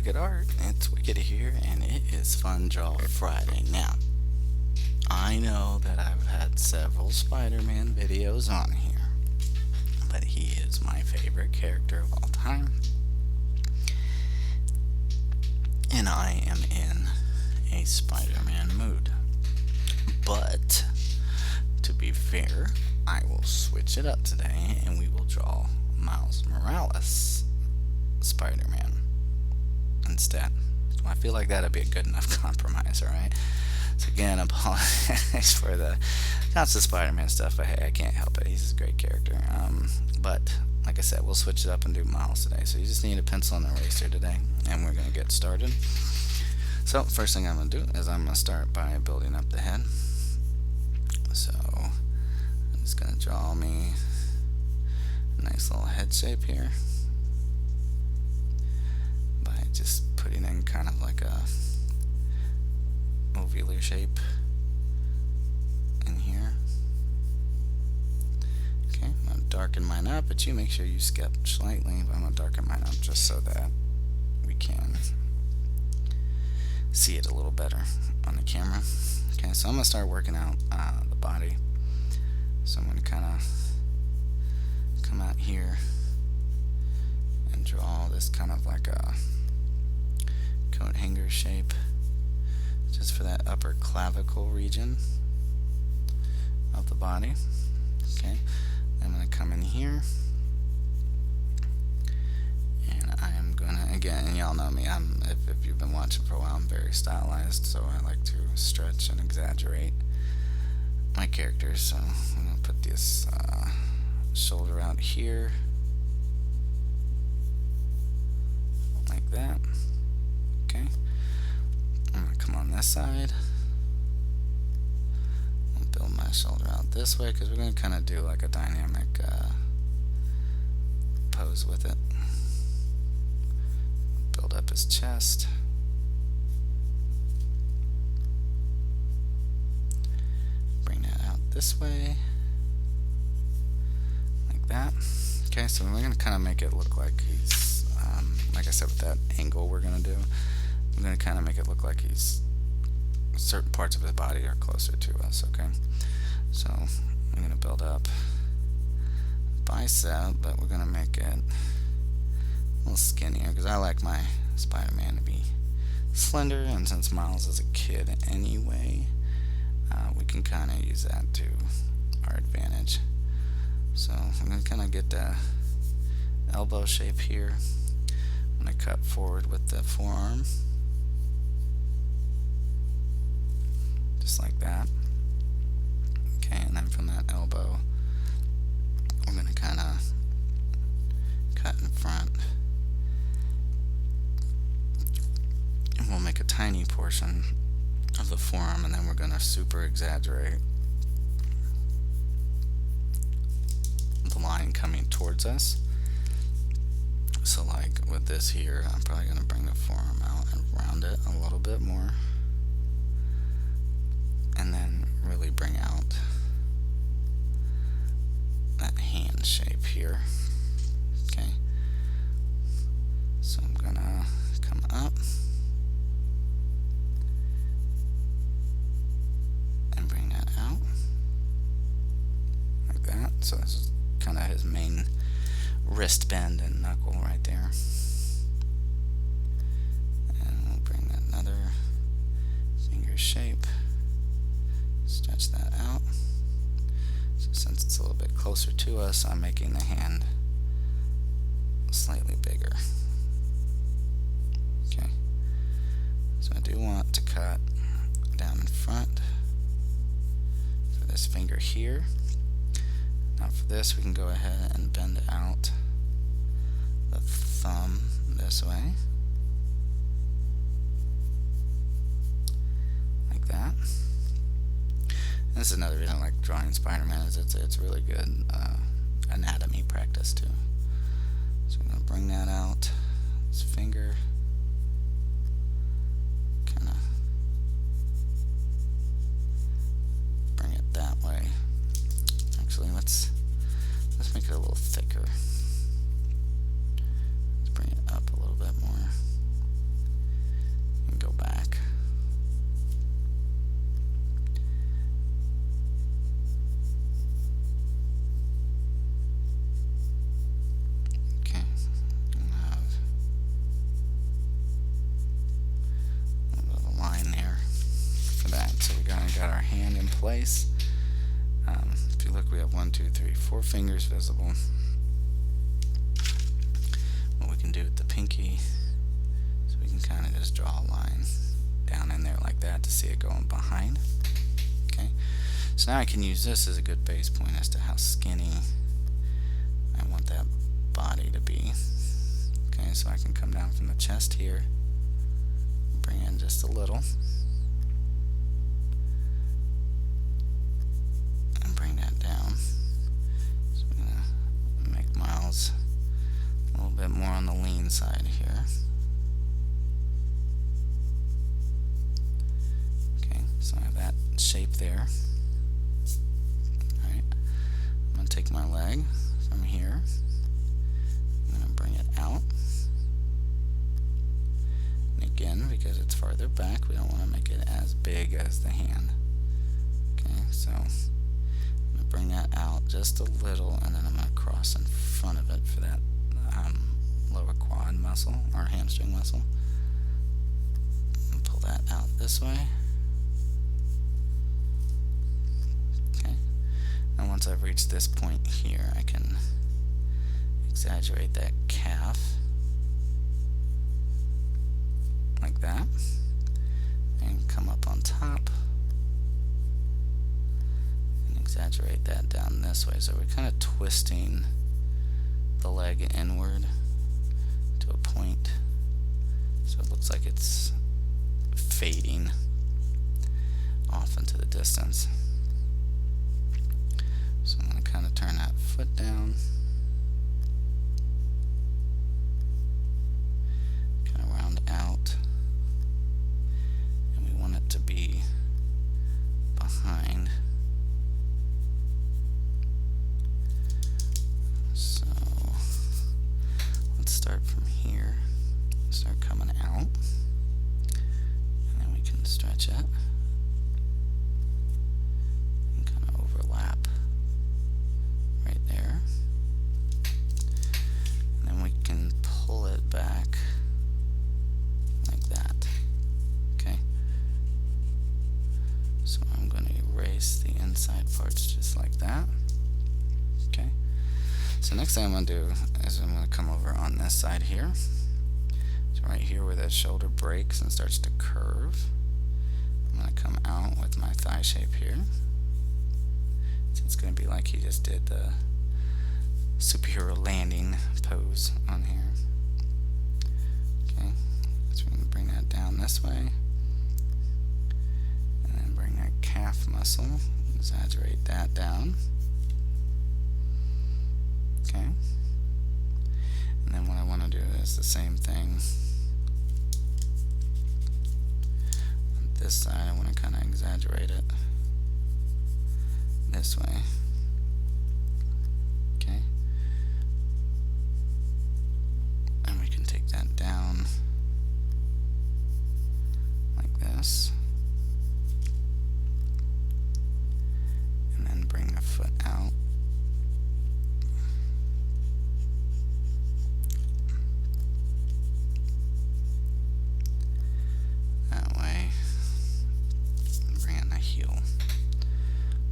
Wicked Art. It's Wicked here, and it is Fun Draw Friday. Now, I know that I've had several Spider-Man videos on here, but he is my favorite character of all time, and I am in a Spider-Man mood. But, to be fair, I will switch it up today, and we will draw Miles Morales Spider-Man instead. I feel like that'd be a good enough compromise, alright? So again, apologize for the constant Spider-Man stuff, but hey, I can't help it. He's a great character. But like I said, we'll switch it up and do Miles today. So you just need a pencil and eraser today, and we're gonna get started. So first thing I'm gonna do is I'm gonna start by building up the head. So I'm just gonna draw me a nice little head shape here by just putting in kind of like a ovular shape in here. Okay, I'm gonna darken mine up, but you make sure you skip slightly. But I'm gonna darken mine up just so that we can see it a little better on the camera. Okay, so I'm gonna start working out the body. So I'm gonna kind of come out here and draw this kind of like a coat hanger shape just for that upper clavicle region of the body. Okay, I'm going to come in here, and I am going to, again, and y'all know me, if you've been watching for a while, I'm very stylized, so I like to stretch and exaggerate my characters. So I'm going to put this shoulder out here like that. Okay, I'm going to come on this side and build my shoulder out this way, because we're going to kind of do like a dynamic pose with it. Build up his chest. Bring that out this way like that. Okay, so we're going to kind of make it look like he's like I said, with that angle we're going to do, I'm going to kind of make it look like he's, certain parts of his body are closer to us, okay? So I'm going to build up bicep, but we're going to make it a little skinnier, because I like my Spider-Man to be slender, and since Miles is a kid anyway, we can kind of use that to our advantage. So I'm going to kind of get the elbow shape here. I'm going to cut forward with the forearm, just like that. Okay, and then from that elbow, we're going to kind of cut in front, and we'll make a tiny portion of the forearm, and then we're going to super exaggerate the line coming towards us. So like with this here, I'm probably going to bring the forearm out and round it a little bit more, and then really bring out that hand shape here. Okay, so I'm going to come up and bring that out like that. So this is kind of his main wrist bend and knuckle right there. And we'll bring another finger shape, stretch that out. So since it's a little bit closer to us, I'm making the hand slightly bigger. Okay, so I do want to cut down in front for this finger here. Now for this, we can go ahead and bend out the thumb this way, like that. And this is another reason I like drawing Spider-Man, is it's really good anatomy practice too. So I'm going to bring that out, this finger, kind of bring it that way. Actually, let's make it a little thicker. Let's bring it up a little bit more. so we got our hand in place. If you look, we have 1, 2, 3, 4 fingers visible. What we can do with the pinky, so we can kind of just draw a line down in there like that to see it going behind. Okay, so now I can use this as a good base point as to how skinny I want that body to be. Okay, so I can come down from the chest here, bring in just a little, and bring that down. So I'm gonna make Miles a little bit more on the lean side here. Okay, so I have that shape there. Alright, I'm going to take my leg from here. I'm going to bring it out. And again, because it's farther back, we don't want to make it as big as the hand. Okay, so I'm going to bring that out just a little, and then I'm going to cross in front of it for that lower quad muscle, or hamstring muscle. And pull that out this way. Okay, and once I've reached this point here, I can exaggerate that calf like that, and come up on top and exaggerate that down this way. So we're kind of twisting the leg inward to a point, so it looks like it's fading off into the distance. So I'm going to kind of turn that foot down, kind of round out, and we want it to be behind. So let's start from here, start coming out, and then we can stretch it and kind of overlap right there, and then we can pull it back like that. Okay, so I'm going to erase the inside parts just like that. Okay, so next thing I'm going to do is I'm going to come over on this side here. So right here where the shoulder breaks and starts to curve, I'm going to come out with my thigh shape here. So it's going to be like he just did the superhero landing pose on here. Okay, so we're going to bring that down this way, and then bring that calf muscle, exaggerate that down. Okay, and then what I want to do is the same thing on this side. I want to kind of exaggerate it this way. Okay, and we can take that down like this, and then bring the foot out. That way, bring in the heel.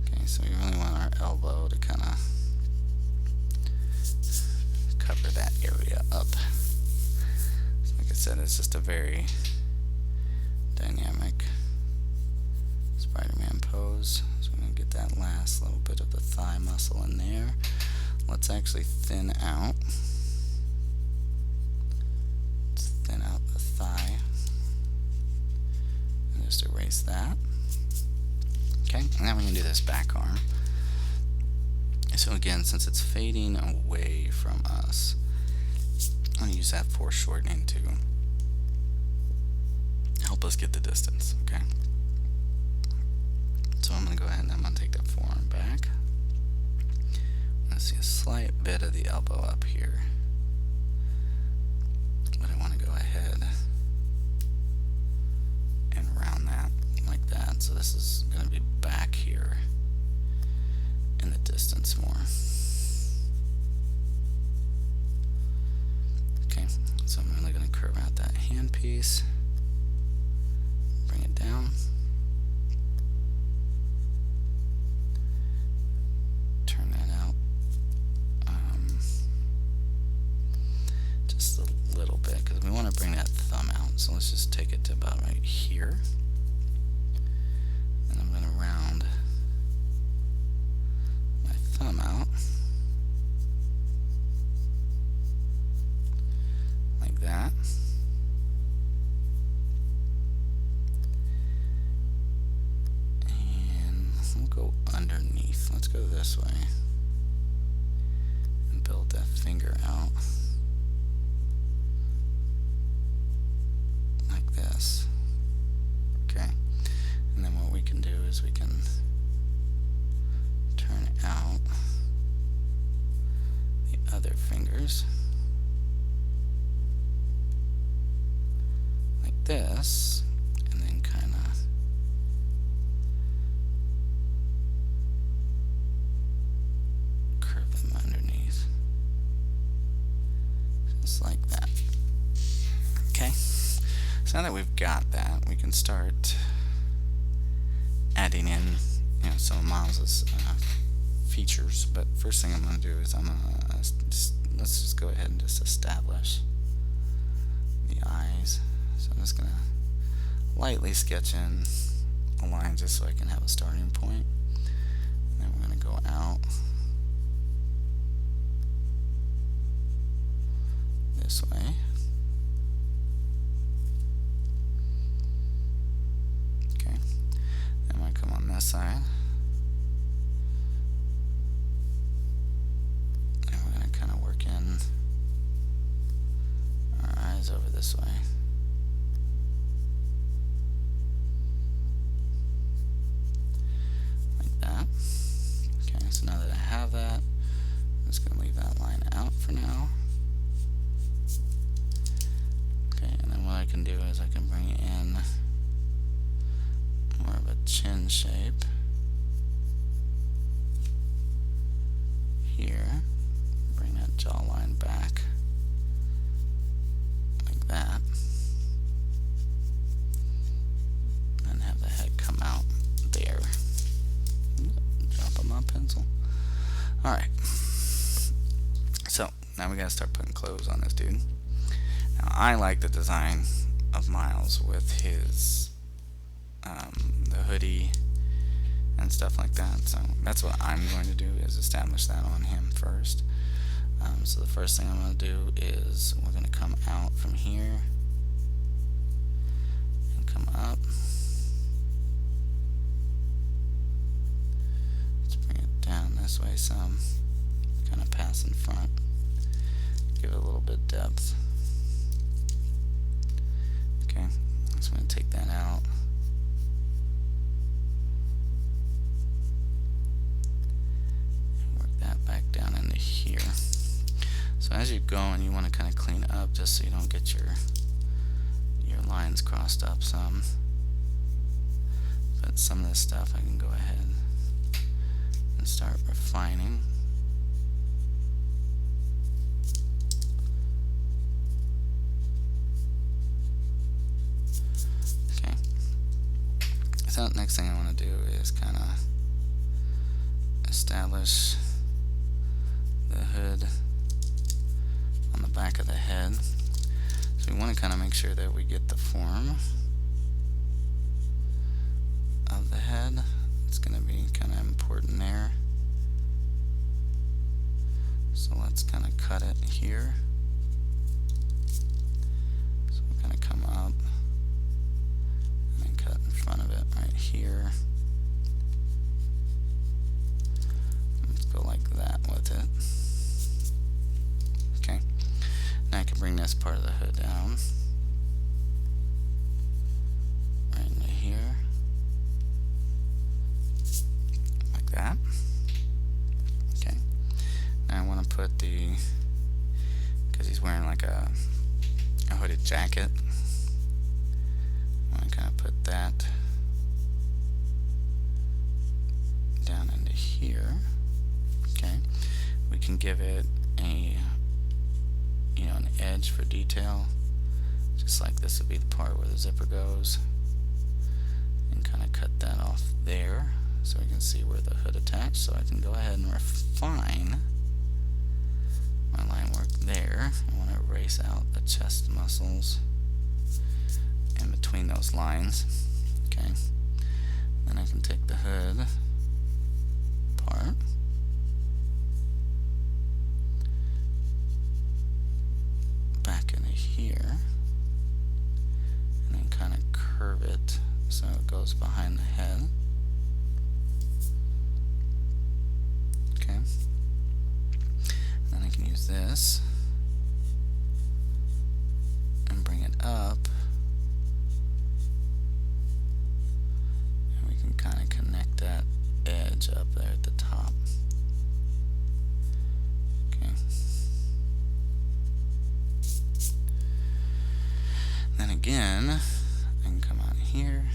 Okay, so we really want our elbow to kind of cover that area up. So like I said, it's just a very dynamic Spider-Man pose. So we're going to get that last little bit of the thigh muscle in there. Let's actually thin out. Let's thin out the thigh. And just erase that. Okay, and then we can do this back arm. So again, since it's fading away from us, I'm going to use that foreshortening to help us get the distance, okay? So I'm going to go ahead and I'm going to take that forearm back. I'm going to see a slight bit of the elbow up here, but I want to go ahead and round that like that. So this is going to be back here in the distance more. Okay, so I'm really going to curve out that hand piece, bring it down, go underneath. Let's go this way and build that finger out like this. Okay, and then what we can do is we can turn out the other fingers like this, and then kind of curve them underneath, just like that. Okay, so now that we've got that, we can start adding in, some of Miles's features. But first thing I'm going to do is let's just go ahead and just establish the eyes. So I'm just going to lightly sketch in a line just so I can have a starting point. And then we're going to go out this way. Okay. Then I'm going to come on this side. And we're going to kind of work in our eyes over this way. So now that I have that, I'm just going to leave that line out for now. Okay, and then what I can do is I can bring in more of a chin shape here. Bring that jawline back like that. And have the head come out there. Drop on my pencil. Alright, so now we gotta start putting clothes on this dude. Now I like the design of Miles with his the hoodie and stuff like that, so that's what I'm going to do, is establish that on him first. So the first thing I'm going to do is we're going to come out from here and come up. Down this way some, kind of pass in front, give it a little bit of depth. Okay, so I'm going to take that out. And work that back down into here. So as you go, and you want to kind of clean up just so you don't get your lines crossed up some. But some of this stuff I can go ahead and start refining. Okay. So next thing I want to do is kind of establish the hood on the back of the head. So we want to kind of make sure that we get the form of the head. It's going to be kind of important there. So let's kind of cut it here. So we're going to come up and then cut in front of it right here. Let's go like that with it. Okay. Now I can bring this part of the hood down. Right into here. That. Okay. Now I want to put because he's wearing like a hooded jacket, I want to kind of put that down into here. Okay. We can give it an edge for detail, just like this would be the part where the zipper goes, and kind of cut that off there. So we can see where the hood attached, so I can go ahead and refine my line work there. I want to erase out the chest muscles in between those lines. Okay. Then I can take the hood part, back into here, and then kind of curve it so it goes behind the head. this and bring it up, and we can kind of connect that edge up there at the top. Okay. Then again, I can come out here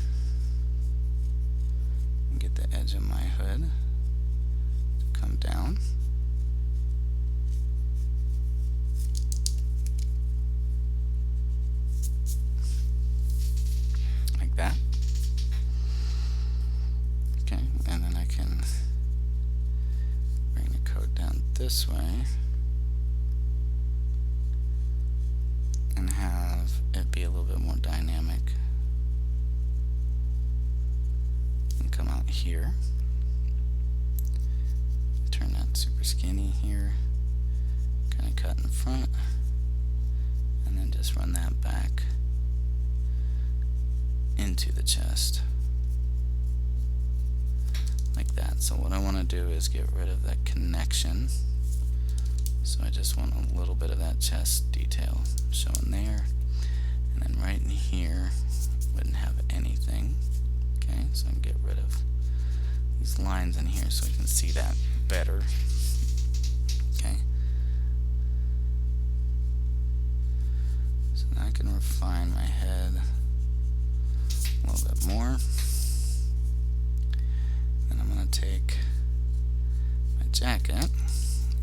and get the edge of my hood to come down. Like that. Okay, and then I can bring the coat down this way and have it be a little bit more dynamic. And come out here, turn that super skinny here, kind of cut in front, and then just run that back into the chest like that. So what I want to do is get rid of that connection. So I just want a little bit of that chest detail showing there, and then right in here wouldn't have anything. Okay, so I can get rid of these lines in here so we can see that better. Okay, so now I can refine my head a little bit more. Then I'm going to take my jacket,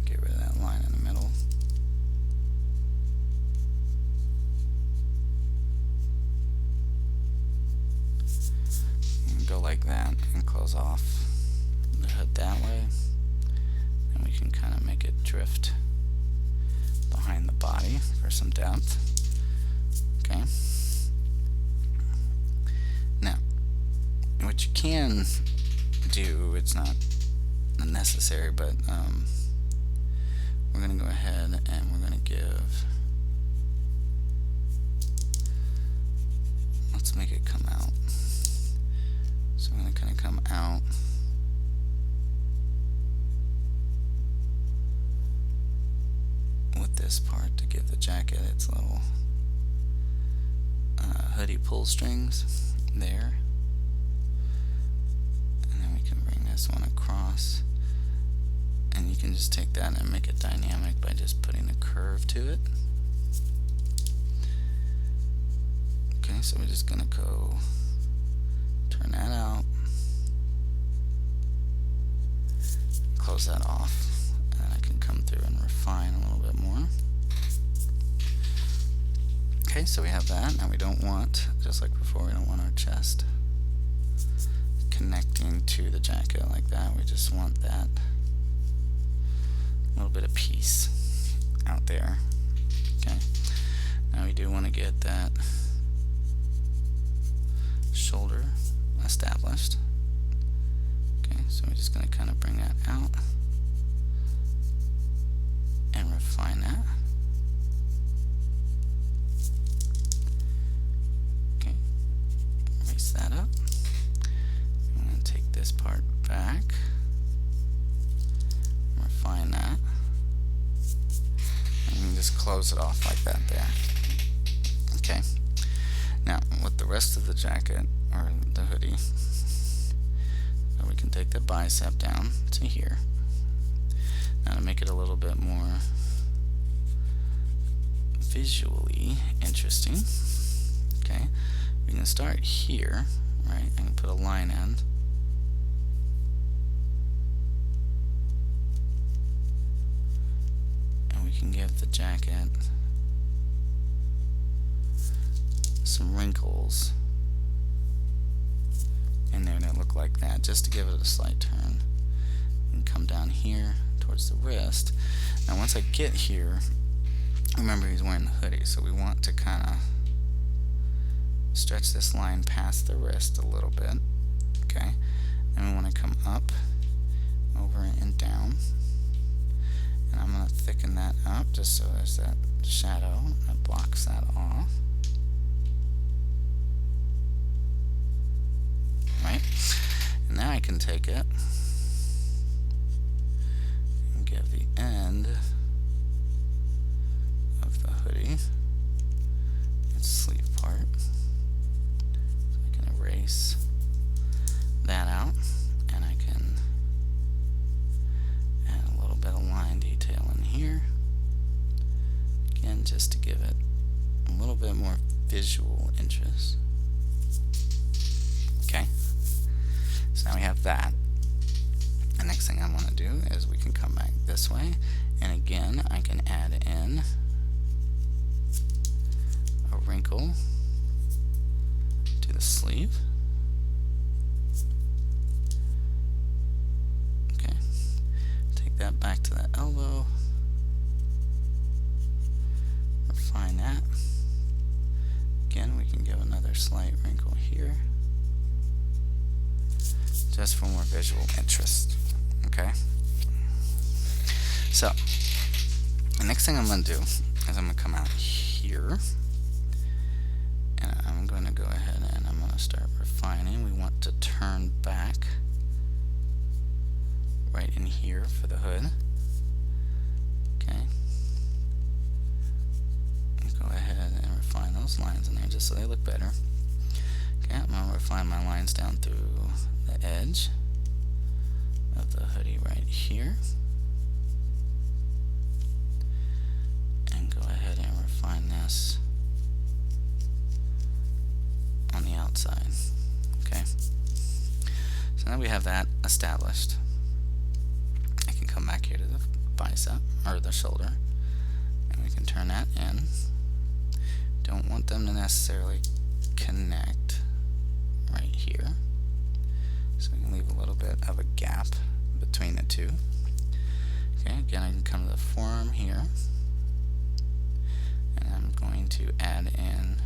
get rid of that line in the middle. And go like that and close off the hood that way. And we can kind of make it drift behind the body for some depth. Okay. Now, what you can do, it's not necessary, but we're going to go ahead and we're going to give, let's make it come out. So I'm going to kind of come out with this part to give the jacket its little hoodie pull strings there. And then we can bring this one across, and you can just take that and make it dynamic by just putting a curve to it. Okay, so we're just gonna go turn that out, close that off, and then I can come through and refine a little bit more. Okay, so we have that. Now we don't want, just like before, we don't want our chest connecting to the jacket like that. We just want that little bit of piece out there. Okay, now we do want to get that shoulder established. Okay, so we're just going to kind of bring that out and refine that. Okay, erase that up. I'm going to take this part back, refine that, and you can just close it off like that there. Okay, now with the rest of the jacket, or the hoodie, so we can take the bicep down to here. Now to make it a little bit more visually interesting, okay, we can start here, right, and put a line in. And we can give the jacket some wrinkles in there that look like that, just to give it a slight turn. And come down here towards the wrist. Now once I get here, remember he's wearing the hoodie, so we want to kind of stretch this line past the wrist a little bit. Okay, and we want to come up, over and down, and I'm going to thicken that up just so there's that shadow that blocks that off. Right, and now I can take it and give the end again, just to give it a little bit more visual interest. Okay, so now we have that. The next thing I want to do is we can come back this way, and again I can add in a wrinkle to the sleeve. Okay, take that back to the elbow, refine that. Again, we can give another slight wrinkle here, just for more visual interest. Okay, so the next thing I'm going to do is I'm going to come out here, and I'm going to go ahead and I'm going to start refining. We want to turn back right in here for the hood. Okay, go ahead and refine those lines in there just so they look better. Okay, I'm going to refine my lines down through the edge of the hoodie right here, and go ahead and refine this on the outside. Okay, so now we have that established. I can come back here to the bicep or the shoulder, and we can turn that in. Don't want them to necessarily connect right here, so we can leave a little bit of a gap between the two. Okay, again I can come to the forearm here, and I'm going to add in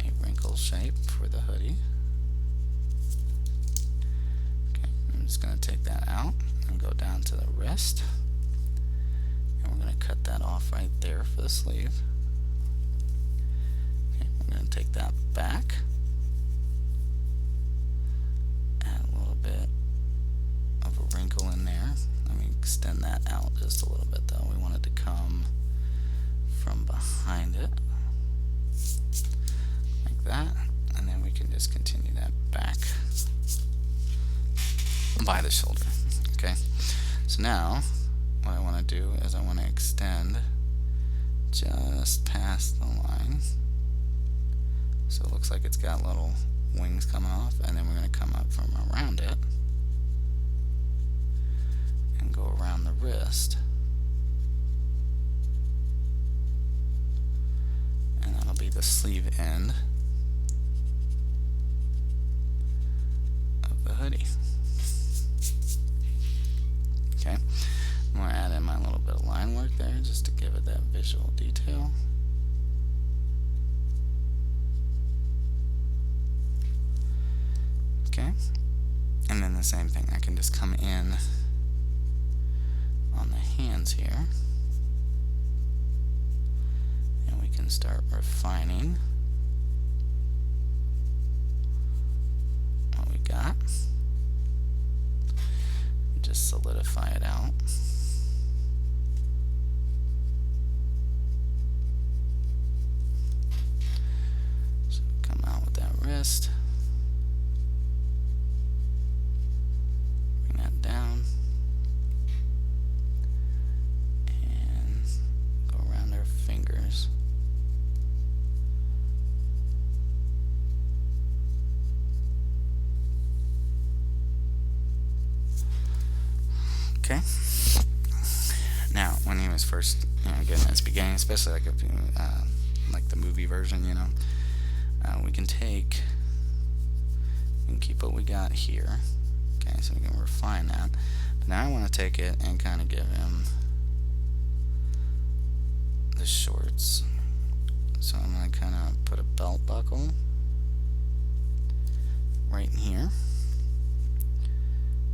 a wrinkle shape for the hoodie. Okay, I'm just going to take that out and go down to the wrist, and we're going to cut that off right there for the sleeve. Okay, we're going to take that back, add a little bit of a wrinkle in there. Let me extend that out just a little bit though. We want it to come from behind it like that, and then we can just continue that back by the shoulder. Okay, so now what I want to do is I want to extend just past the line, so it looks like it's got little wings coming off, and then we're going to come up from around it and go around the wrist, and that'll be the sleeve end of the hoodie. Okay, I'm going to add in my little bit of line work there just to give it that visual detail. Okay, and then the same thing, I can just come in on the hands here, and we can start refining what we got, just solidify it out. So come out with that wrist, bring that down, and go around our fingers. Okay. Now, when he was first, getting at its beginning, especially like if you, like the movie version, we can keep what we got here. Okay, so we can refine that. But now I want to take it and kind of give him the shorts. So I'm going to kind of put a belt buckle right in here.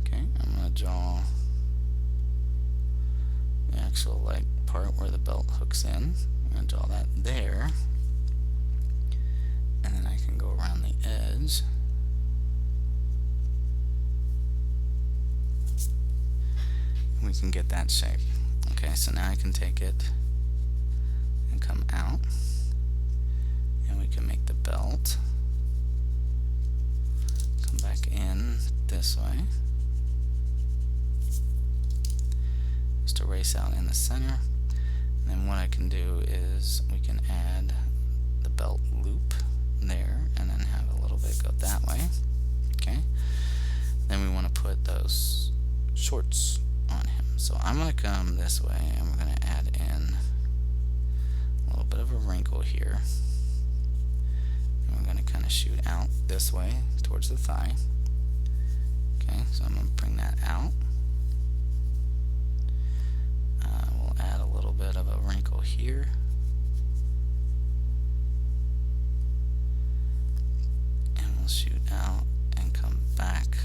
Okay, I'm going to draw the actual like part where the belt hooks in. I'm going to draw that there, and then I can go around the edge and we can get that shape. Okay, so now I can take it and come out, and we can make the belt come back in this way. Just erase out in the center. then what I can do is we can add the belt loop there and then have a little bit go that way. Okay. Then we want to put those shorts on him. So I'm going to come this way and we're going to add in a little bit of a wrinkle here. And we're going to kind of shoot out this way towards the thigh. Okay, so I'm going to bring that out. We'll add a little bit of a wrinkle here. And we'll shoot out and come back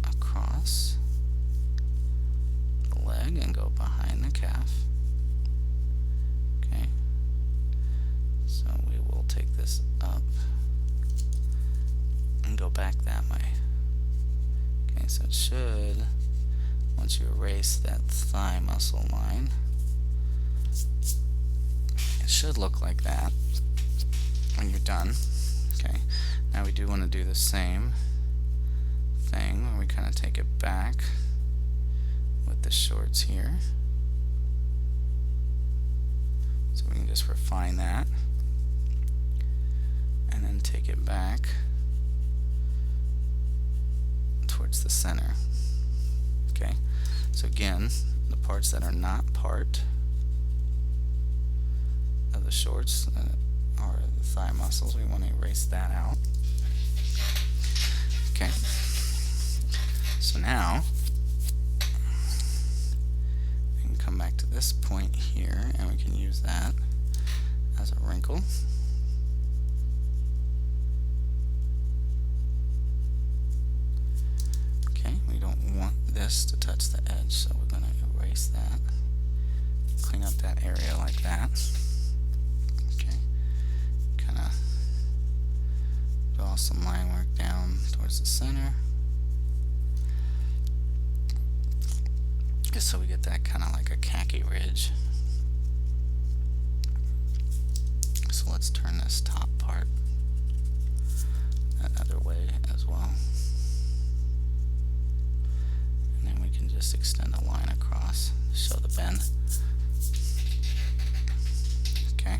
across the leg and go behind the calf. Okay, so we will take this up and go back that way. Okay, so it should, once you erase that thigh muscle line, it should look like that when you're done. Okay, now we do want to do the same thing where we kind of take it back with the shorts here. So we can just refine that and then take it back towards the center. Okay, so again, the parts that are not part of the shorts are the thigh muscles. We want to erase that out. Okay, so now we can come back to this point here and we can use that as a wrinkle. Okay, we don't want this to touch the edge, so we're going to erase that. Clean up that area like that. Okay, kind of draw some line work down towards the center. Just so we get that kind of like a khaki ridge. So let's turn this top part that other way as well. And then we can just extend a line across to show the bend. Okay.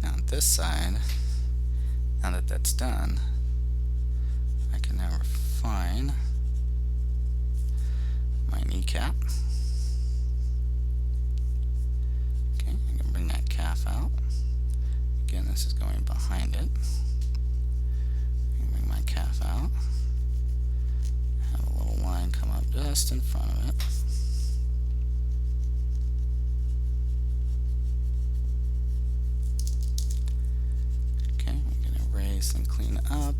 Now on this side, now that that's done, I can now refine my kneecap. Okay, I can bring that calf out. Again, this is going behind it. I can bring my calf out. Have a little line come up just in front of it. Okay, we can erase and clean up.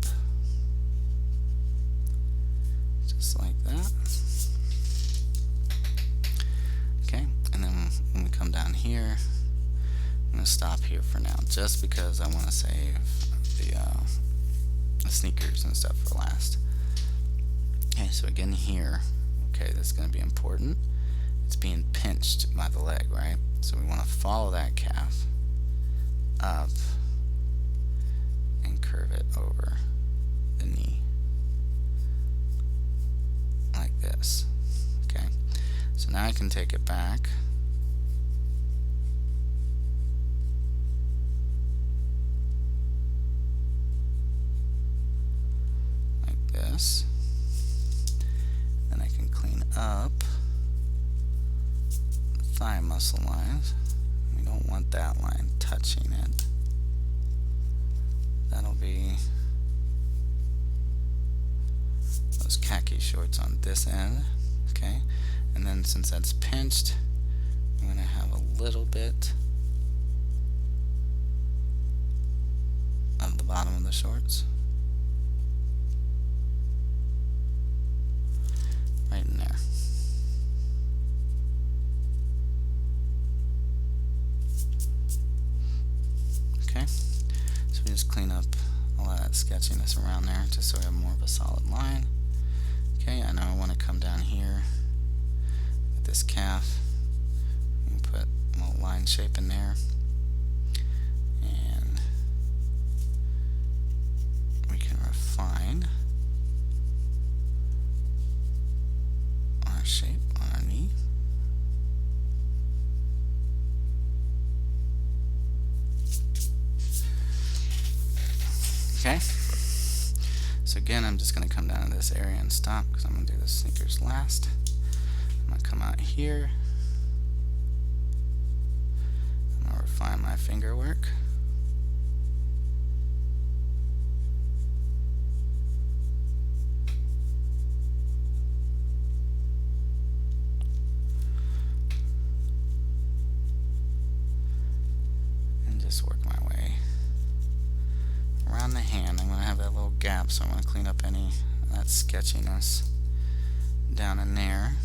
Just like that. Okay, and then when we come down here, I'm going to stop here for now, just because I want to save the sneakers and stuff for last. Okay, so again here, okay, this is going to be important. It's being pinched by the leg, right? So we want to follow that calf up and curve it over the knee. Like this. Okay, so now I can take it back like this. Then I can clean up the thigh muscle lines. We don't want that line touching it. That'll be those khaki shorts on this end. Okay, and then since that's pinched, I'm going to have a little bit of the bottom of the shorts right in there. Okay, so we just clean up all of that sketchiness around there just so we have more of a solid line. Okay, I know I want to come down here with this calf and put a little line shape in there, and we can refine So again, I'm just going to come down to this area and stop because I'm going to do the sneakers last. I'm going to come out here. I'm going to refine my finger work. And just work my way around the hand. I'm going to have that little gap, so I'm going to clean up any of that sketchiness down in there.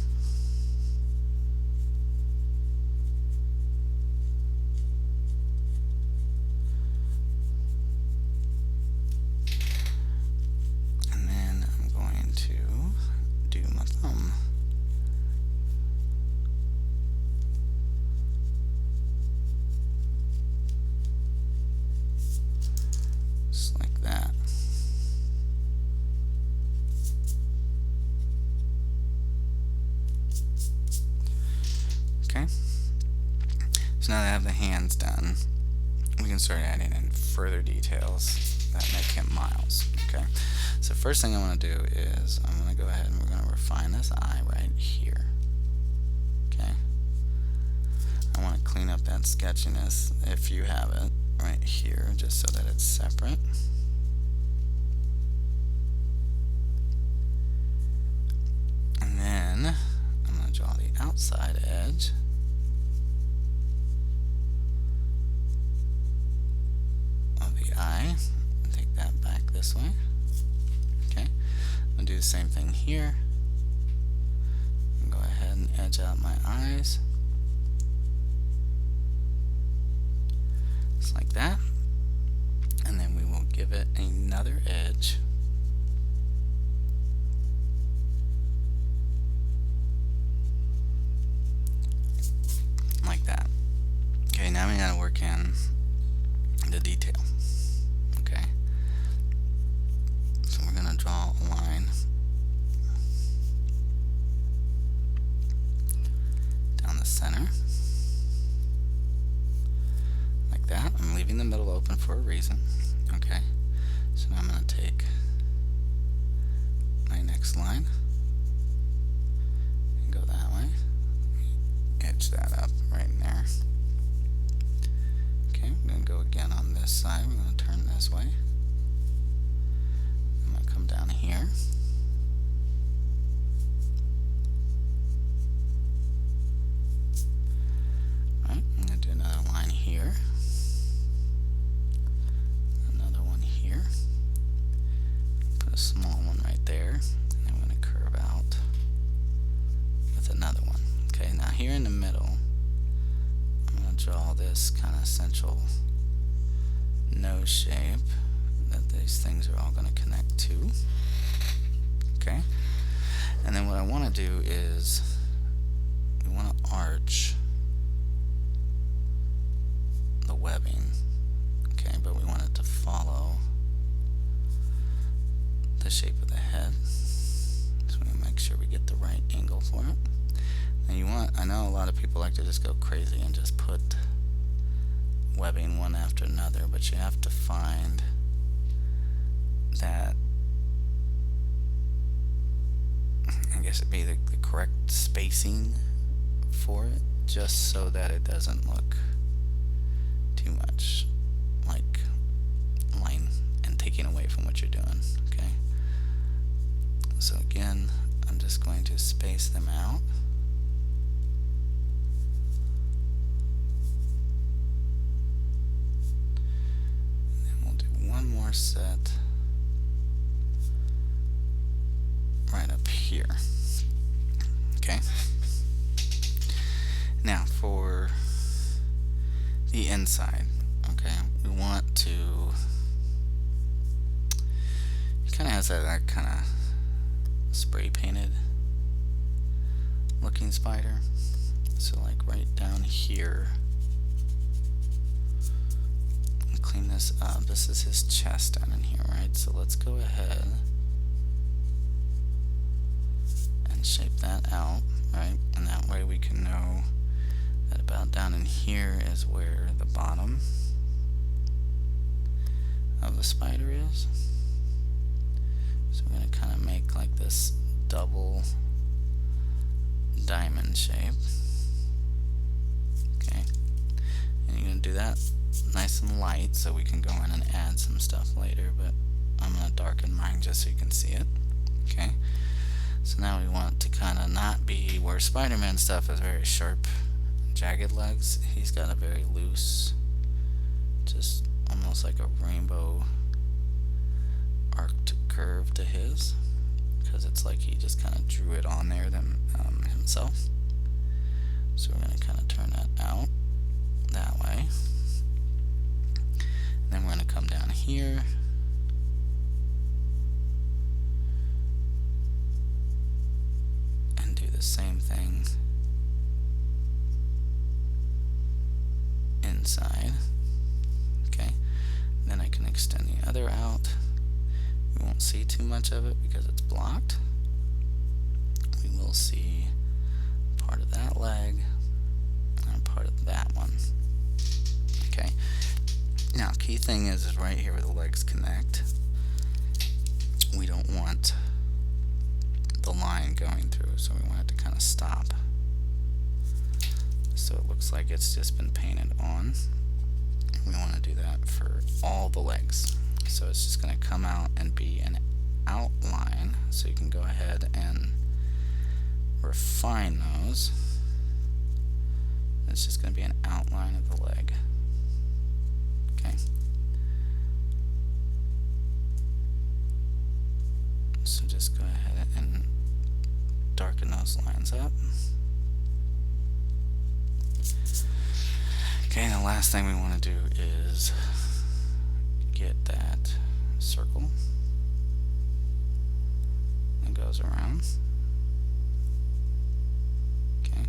And then I'm going to do my thumb. Just like that. Okay. So now that I have the hands done, we can start adding in further details that make him Miles. Okay. So first thing I want to do is I'm going to go ahead and we're going to refine this eye right here. Okay. I want to clean up that sketchiness if you have it right here, just so that it's separate. And then I'm going to draw the outside edge. Of the eye. And take that back this way. Okay. I'm going to do the same thing here. Go ahead and edge out my eyes. Just like that. And then we will give it another edge. Like that. Okay, now we gotta work in the detail. Okay. So we're gonna draw a line down the center. Like that. I'm leaving the middle open for a reason. Okay. So now I'm gonna take my next line and go that way. Edge that up right in there. Okay, I'm going to go again on this side. We're going to turn this way. I'm going to come down here. Alright, I'm going to do another line here. Another one here. Put a small one right there. And then I'm going to curve out with another one. Okay, now here in the middle, I'm going to draw this kind of central nose shape that these things are all going to connect to. Okay, and then what I want to do is we want to arch the webbing. Okay, but we want it to follow the shape of the head. So we make sure we get the right angle for it. And you want, I know a lot of people like to just go crazy and just put webbing one after another, but you have to find that, I guess it'd be the correct spacing for it, just so that it doesn't look too much like line and taking away from what you're doing. Okay, so again, I'm just going to space them out. Set right up here. Okay. Now for the inside, okay, we want to, it kind of has that kind of spray painted looking spider. So like right down here. Clean this up. This is his chest down in here, right? So let's go ahead and shape that out, right? And that way we can know that about down in here is where the bottom of the spider is. So we're going to kind of make like this double diamond shape. Okay, and you're going to do that nice and light so we can go in and add some stuff later, but I'm going to darken mine just so you can see it. Okay, so now we want it to kind of not be where Spider-Man stuff is very sharp, jagged legs. He's got a very loose, just almost like a rainbow arced curve to his, because it's like he just kind of drew it on there himself. So we're going to kind of turn that out that way. And then we're going to come down here and do the same thing inside. Okay, and then I can extend the other out. We won't see too much of it because it's blocked. We will see part of that leg and part of that one. Okay, now key thing is right here where the legs connect, we don't want the line going through, so we want it to kind of stop, so it looks like it's just been painted on. We want to do that for all the legs, so it's just going to come out and be an outline, so you can go ahead and refine those. It's just going to be an outline of the leg. Okay, so just go ahead and darken those lines up. Okay, and the last thing we want to do is get that circle that goes around. Okay,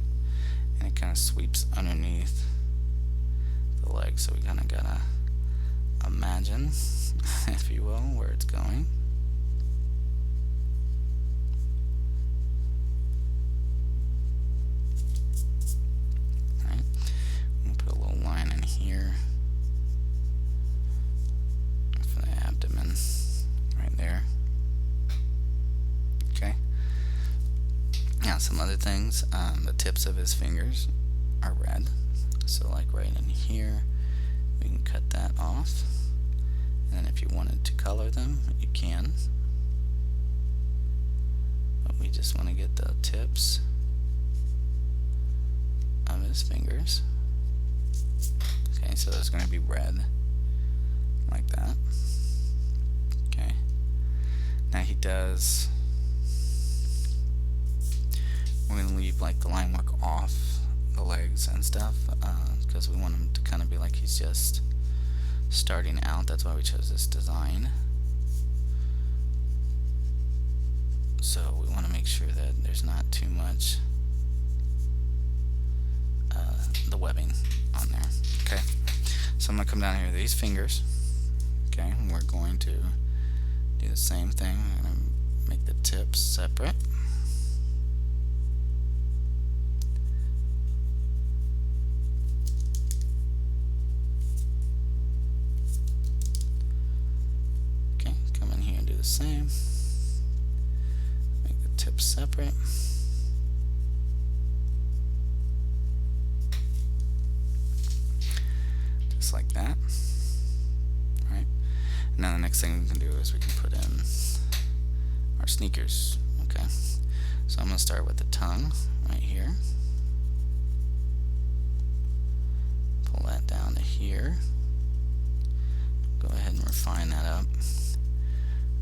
and it kind of sweeps underneath the leg, so we kind of gotta imagine, if you will, where it's going. Here for the abdomen right there. Okay, now some other things. The tips of his fingers are red, so like right in here we can cut that off, and then if you wanted to color them you can, but we just want to get the tips of his fingers. Okay, so it's going to be red, like that. Okay, now he does, we're going to leave like the line work off the legs and stuff, because we want him to kind of be like he's just starting out. That's why we chose this design. So we want to make sure that there's not too much the webbing on there. Okay, so I'm going to come down here to these fingers. Okay, and we're going to do the same thing. We're going to make the tips separate. Okay, come in here and do the same. Make the tips separate. Like that. Alright, now the next thing we can do is we can put in our sneakers. Okay, so I'm going to start with the tongue right here, pull that down to here, go ahead and refine that up,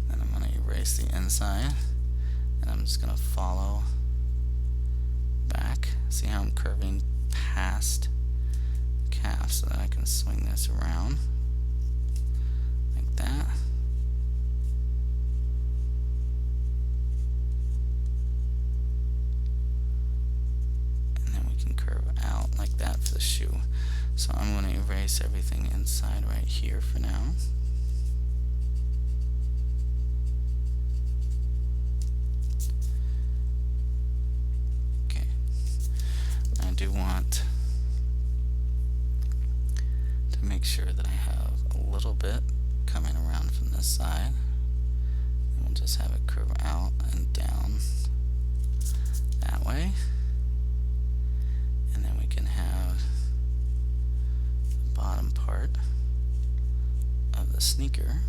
then I'm going to erase the inside, and I'm just going to follow back. See how I'm curving past calf, so that I can swing this around like that. And then we can curve out like that for the shoe. So I'm going to erase everything inside right here for now. Okay, I do want to make sure that I have a little bit coming around from this side. And we'll just have it curve out and down that way. And then we can have the bottom part of the sneaker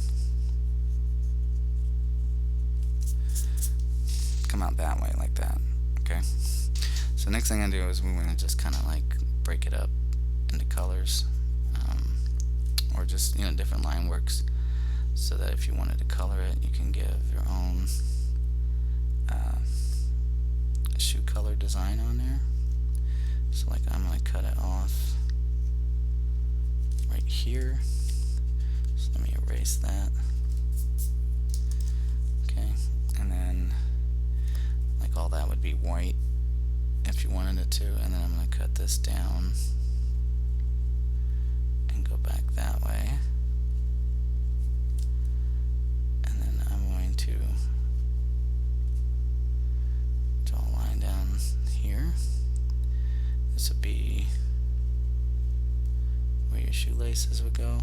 come out that way like that. Okay. So next thing I do is we want to just kind of like break it up into colors, or just different line works, so that if you wanted to color it, you can give your own shoe color design on there. So like I'm going to cut it off right here. So let me erase that. Okay, and then like all that would be white if you wanted it to, and then I'm going to cut this down and go back that way. And then I'm going to draw a line down here. This would be where your shoelaces would go.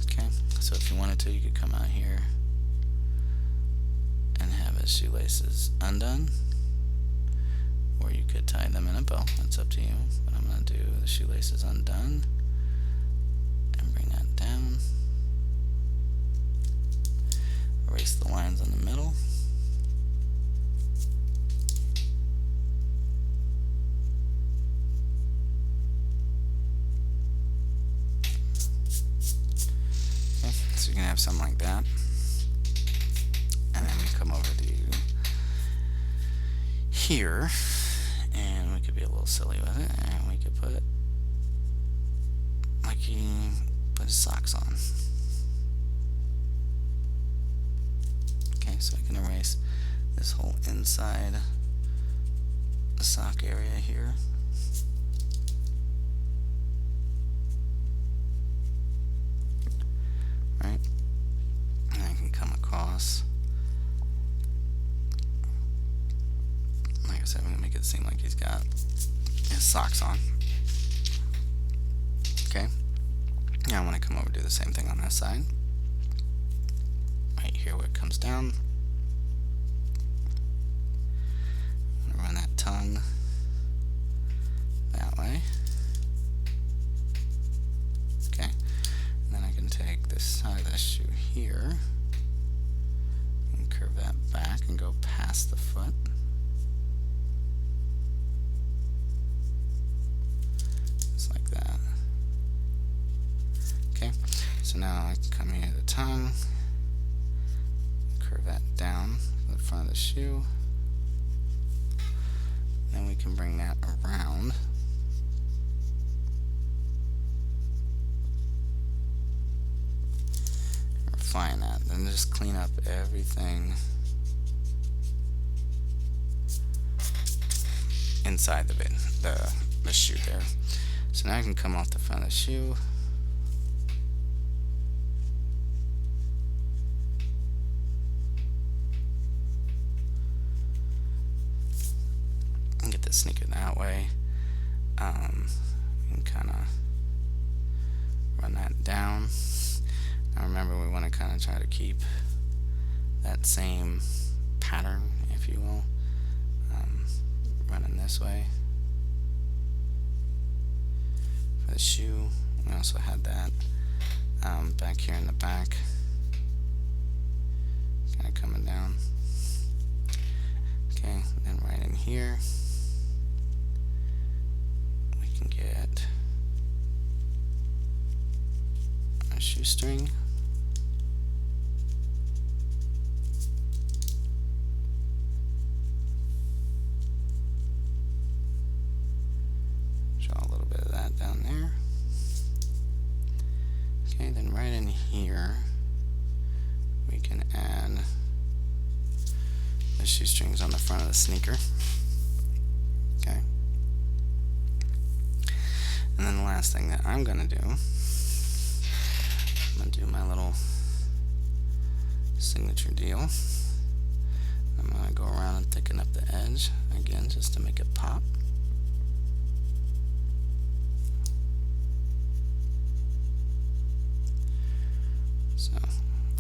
Okay, so if you wanted to, you could come out here and have his shoelaces undone, or you could tie them in a bow. That's up to you, but I'm going to do the shoelaces undone and bring that down. Erase the lines in the middle. Okay, so you can have something like that. And then we come over to here, and we could be a little silly with it, and we could put like he put his socks on. Okay, so I can erase this whole inside the sock area here. Right, and I can come across. Like I said, I'm going to make it seem like he's got his socks on. Okay. Now I'm going to come over and do the same thing on this side. Right here where it comes down. I'm going to run that tongue that way. Okay. And then I can take this side of the shoe here and curve that back and go past the foot. So now I can come here to the tongue, curve that down to the front of the shoe, then we can bring that around. Refine that, then just clean up everything inside the shoe there. So now I can come off the front of the shoe. Sneak it that way. You can kind of run that down. Now remember, we want to kind of try to keep that same pattern, if you will, running this way for the shoe. We also had that back here in the back, kind of coming down. Okay, then right in here can get a shoestring. Draw a little bit of that down there. Okay, then right in here we can add the shoestrings on the front of the sneaker. Okay. And then the last thing that I'm going to do, I'm going to do my little signature deal. I'm going to go around and thicken up the edge again just to make it pop.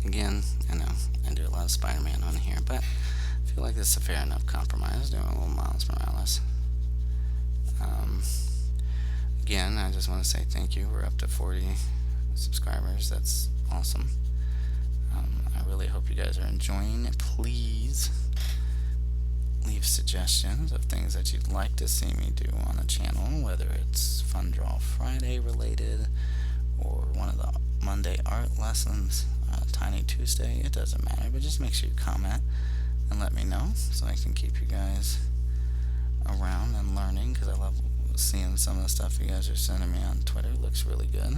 again, I know I do a lot of Spider-Man on here, but I feel like this is a fair enough compromise doing a little Miles Morales. Um, Again, I just want to say thank you. We're up to 40 subscribers. That's awesome. I really hope you guys are enjoying it. Please leave suggestions of things that you'd like to see me do on the channel, whether it's Fun Draw Friday related or one of the Monday art lessons, Tiny Tuesday. It doesn't matter, but just make sure you comment and let me know so I can keep you guys around and learning, because I love seeing some of the stuff you guys are sending me on Twitter. It looks really good.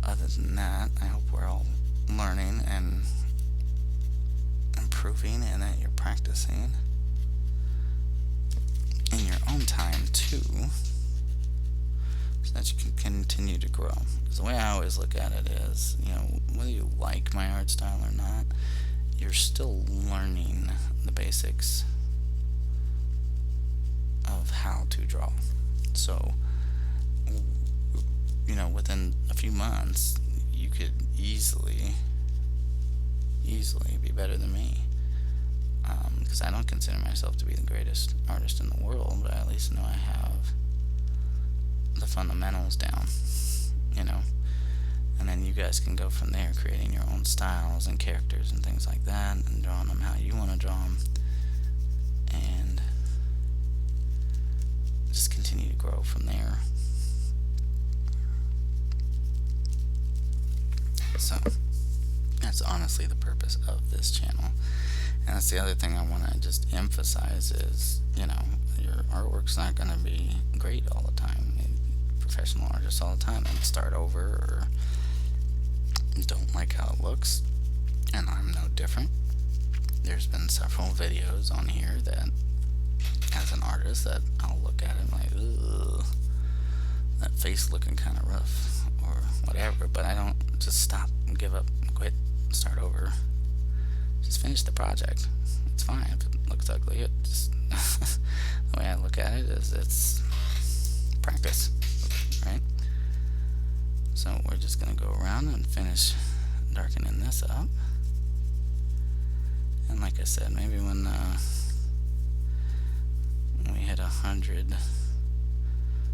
Other than that, I hope we're all learning and improving, and that you're practicing in your own time too, so that you can continue to grow. Because the way I always look at it is, whether you like my art style or not, you're still learning the basics of how to draw. So, within a few months, you could easily be better than me. Because I don't consider myself to be the greatest artist in the world, but I at least know I have the fundamentals down, and then you guys can go from there, creating your own styles and characters and things like that, and drawing them how you want to draw them, and just continue to grow from there. So that's honestly the purpose of this channel. And that's the other thing I want to just emphasize is, your artwork's not going to be great all the time. Professional artists all the time and start over or don't like how it looks, and I'm no different. There's been several videos on here that, as an artist, that I'll look at it and like, ugh, that face looking kind of rough or whatever, but I don't just stop and give up and quit and start over. Just finish the project. It's fine if it looks ugly. It just the way I look at it is it's practice, right? So we're just gonna go around and finish darkening this up. And like I said, maybe when we hit 100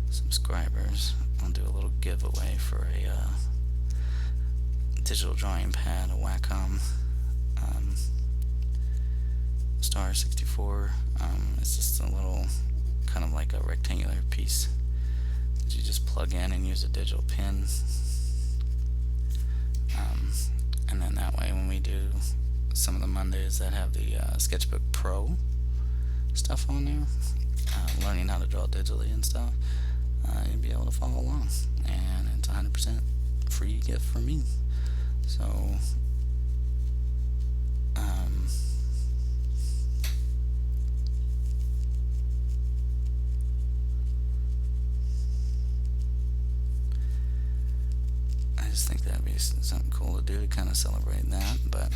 subscribers, I'll do a little giveaway for a digital drawing pad, a Wacom Star 64. It's just a little kind of like a rectangular piece that you just plug in and use a digital pen, and then that way when we do some of the Mondays that have the Sketchbook Pro stuff on there, learning how to draw digitally and stuff, you'll be able to follow along, and it's 100% free gift from me. So I just think that'd be something cool to do to kind of celebrate that. But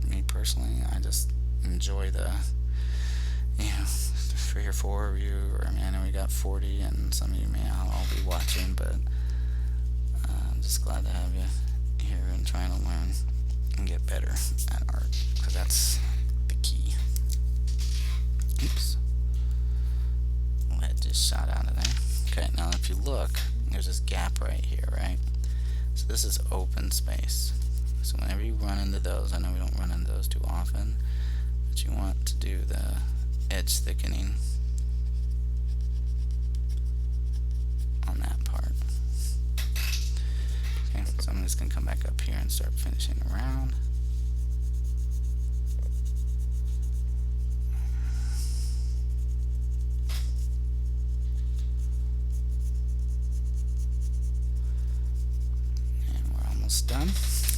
me personally, I just enjoy the 3 or 4 of you, or I know we got 40, and some of you may not all be watching, but I'm just glad to have you here and trying to learn and get better at art, because that's the key. Oops, that just shot out of there. Okay, now if you look, there's this gap right here, right? So this is open space. So whenever you run into those, I know we don't run into those too often, but you want to do the edge thickening on that part. Okay, so I'm just going to come back up here and start finishing around. And we're almost done.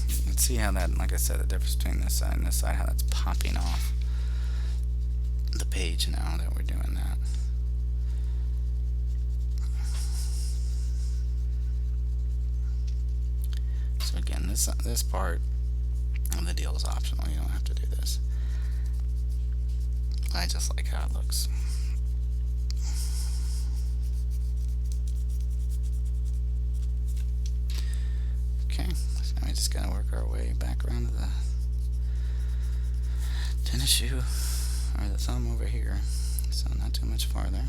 You can see how that, like I said, the difference between this side and this side, how that's popping off the page now that we're doing that. So again, this part of the deal is optional. You don't have to do this. I just like how it looks. our way back around to the tennis shoe, or the thumb over here, so not too much farther.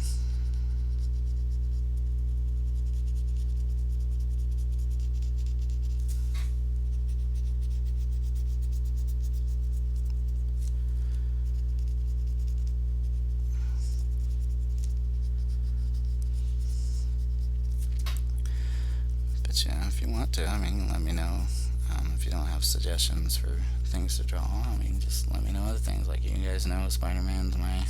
But yeah, if you want to, I mean, let me know. If you don't have suggestions for things to draw, I mean, just let me know other things. Like, you guys know Spider-Man's my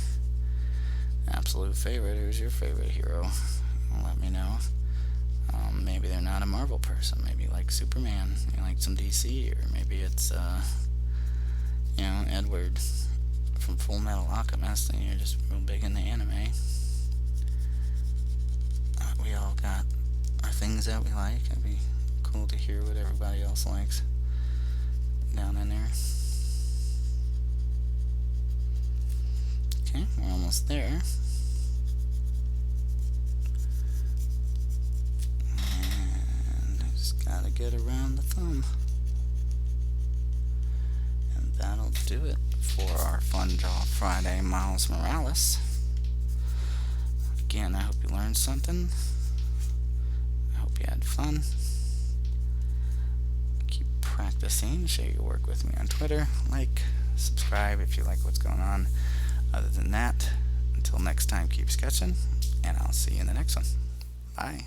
absolute favorite. Who's your favorite hero? Let me know. Maybe they're not a Marvel person. Maybe you like Superman. You like some DC, or maybe it's Edward from Full Metal Alchemist, and you're just real big in the anime. We all got our things that we like. It'd be cool to hear what everybody else likes down in there. Okay, we're almost there. And I just gotta get around the thumb. And that'll do it for our Fun Draw Friday Miles Morales. Again, I hope you learned something. I hope you had fun. Keep practicing. Share your work with me on Twitter. Like, subscribe if you like what's going on. Other than that, until next time, keep sketching, and I'll see you in the next one. Bye.